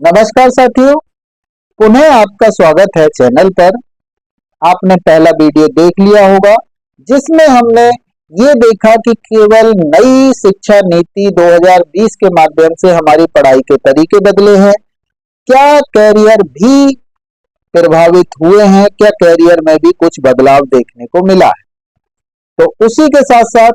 नमस्कार साथियों, पुनः आपका स्वागत है चैनल पर। आपने पहला वीडियो देख लिया होगा जिसमें हमने ये देखा कि केवल नई शिक्षा नीति 2020 के माध्यम से हमारी पढ़ाई के तरीके बदले हैं। क्या कैरियर भी प्रभावित हुए हैं? क्या कैरियर में भी कुछ बदलाव देखने को मिला है? तो उसी के साथ साथ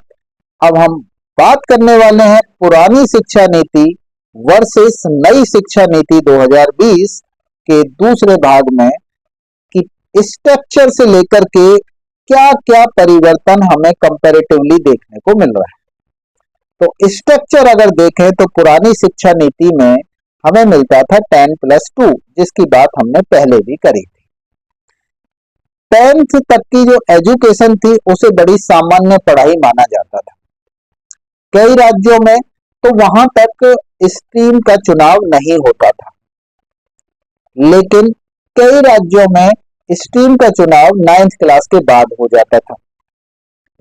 अब हम बात करने वाले हैं पुरानी शिक्षा नीति वर्सेस नई शिक्षा नीति 2020 के दूसरे भाग में कि स्ट्रक्चर से लेकर के क्या क्या परिवर्तन हमें कंपैरेटिवली देखने को मिल रहा है। तो स्ट्रक्चर अगर देखें तो पुरानी शिक्षा नीति में हमें मिलता था 10+2, जिसकी बात हमने पहले भी करी थी। 10th तक की जो एजुकेशन थी उसे बड़ी सामान्य पढ़ाई माना जाता था। कई राज्यों में तो वहां तक स्ट्रीम का चुनाव नहीं होता था, लेकिन कई राज्यों में स्ट्रीम का चुनाव 9th क्लास के बाद हो जाता था।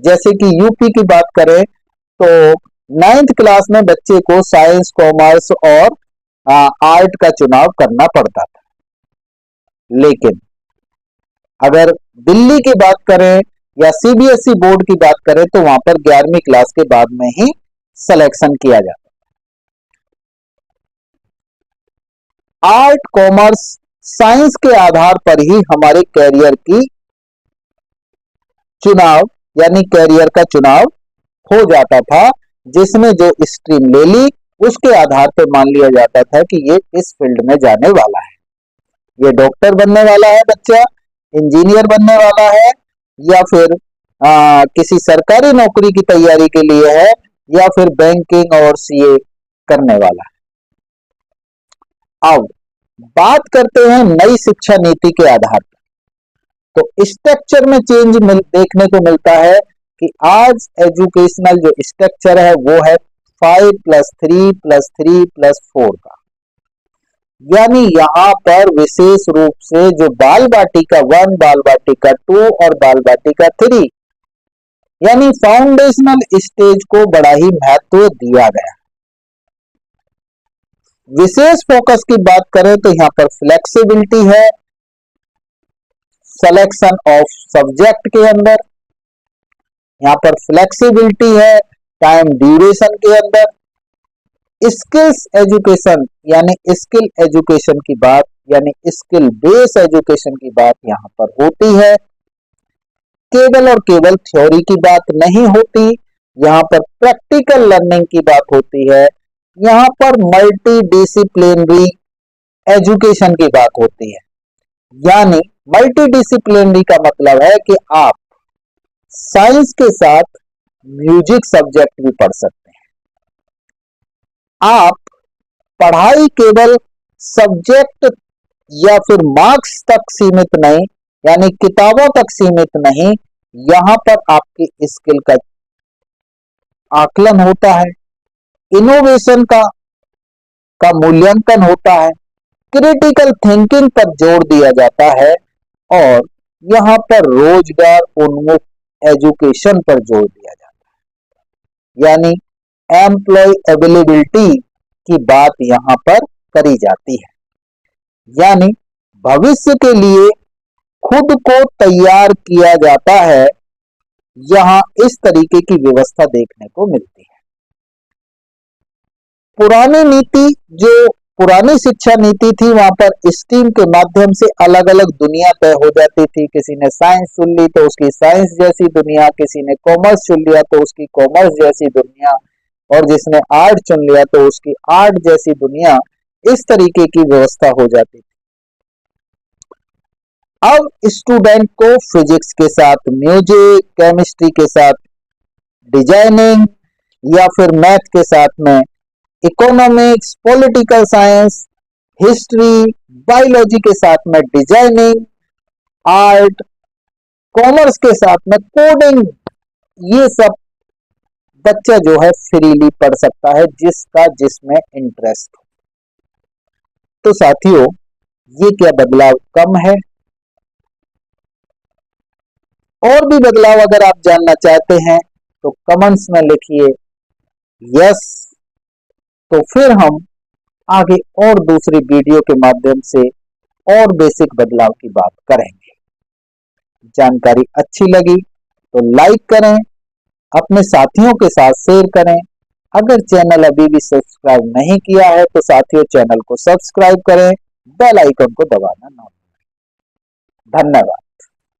जैसे कि यूपी की बात करें तो 9th क्लास में बच्चे को साइंस, कॉमर्स और आर्ट का चुनाव करना पड़ता था। लेकिन अगर दिल्ली की बात करें या सीबीएसई बोर्ड की बात करें तो वहां पर 11वीं क्लास के बाद में ही सिलेक्शन किया जाता। आर्ट, कॉमर्स, साइंस के आधार पर ही हमारे कैरियर की चुनाव यानी कैरियर का चुनाव हो जाता था, जिसमें जो स्ट्रीम ले ली उसके आधार पर मान लिया जाता था कि ये इस फील्ड में जाने वाला है, ये डॉक्टर बनने वाला है बच्चा, इंजीनियर बनने वाला है, या फिर किसी सरकारी नौकरी की तैयारी के लिए है, या फिर बैंकिंग और सीए करने वाला है। अब बात करते हैं नई शिक्षा नीति के आधार पर। तो स्ट्रक्चर में चेंज देखने को मिलता है कि आज एजुकेशनल जो स्ट्रक्चर है वो है 5+3+3+4 का। यानी यहाँ पर विशेष रूप से जो बाल बाटिका 1, बाल बाटिका 2 और बाल बाटिका 3 यानी फाउंडेशनल स्टेज को बड़ा ही महत्व दिया गया। विशेष फोकस की बात करें तो यहाँ पर फ्लेक्सिबिलिटी है सिलेक्शन ऑफ सब्जेक्ट के अंदर, यहाँ पर फ्लेक्सिबिलिटी है टाइम ड्यूरेशन के अंदर, स्किल्स एजुकेशन यानी स्किल एजुकेशन की बात यानी स्किल बेस एजुकेशन की बात यहाँ पर होती है। केवल और केवल थ्योरी की बात नहीं होती, यहाँ पर प्रैक्टिकल लर्निंग की बात होती है, यहाँ पर मल्टी डिसिप्लिनरी एजुकेशन की बात होती है। यानी मल्टी डिसिप्लिनरी का मतलब है कि आप साइंस के साथ म्यूजिक सब्जेक्ट भी पढ़ सकते हैं। आप पढ़ाई केवल सब्जेक्ट या फिर मार्क्स तक सीमित नहीं, यानी किताबों तक सीमित नहीं, यहां पर आपकी स्किल का आकलन होता है, इनोवेशन का मूल्यांकन होता है, क्रिटिकल थिंकिंग पर जोर दिया जाता है और यहां पर रोजगार उन्मुख एजुकेशन पर जोर दिया जाता है, यानी एम्प्लॉय अवेलेबिलिटी की बात यहां पर करी जाती है। यानी भविष्य के लिए खुद को तैयार किया जाता है, यहां इस तरीके की व्यवस्था देखने को मिलती है। पुरानी नीति जो पुरानी शिक्षा नीति थी वहां पर स्ट्रीम के माध्यम से अलग अलग दुनिया तय हो जाती थी। किसी ने साइंस चुन ली तो उसकी साइंस जैसी दुनिया, किसी ने कॉमर्स चुन लिया तो उसकी कॉमर्स जैसी दुनिया, और जिसने आर्ट चुन लिया तो उसकी आर्ट जैसी दुनिया, इस तरीके की व्यवस्था हो जाती थी। अब स्टूडेंट को फिजिक्स के साथ म्यूजिक, केमिस्ट्री के साथ डिजाइनिंग, या फिर मैथ के साथ में economics, political science, history, biology के साथ में डिजाइनिंग, आर्ट, कॉमर्स के साथ में कोडिंग, ये सब बच्चा जो है फ्रीली पढ़ सकता है जिसका जिसमें इंटरेस्ट हो। तो साथियों, ये क्या बदलाव कम है? और भी बदलाव अगर आप जानना चाहते हैं तो कमेंट्स में लिखिए यस, तो फिर हम आगे और दूसरी वीडियो के माध्यम से और बेसिक बदलाव की बात करेंगे। जानकारी अच्छी लगी तो लाइक करें, अपने साथियों के साथ शेयर करें। अगर चैनल अभी भी सब्सक्राइब नहीं किया है तो साथियों चैनल को सब्सक्राइब करें, बेल आइकन को दबाना ना भूलें। धन्यवाद।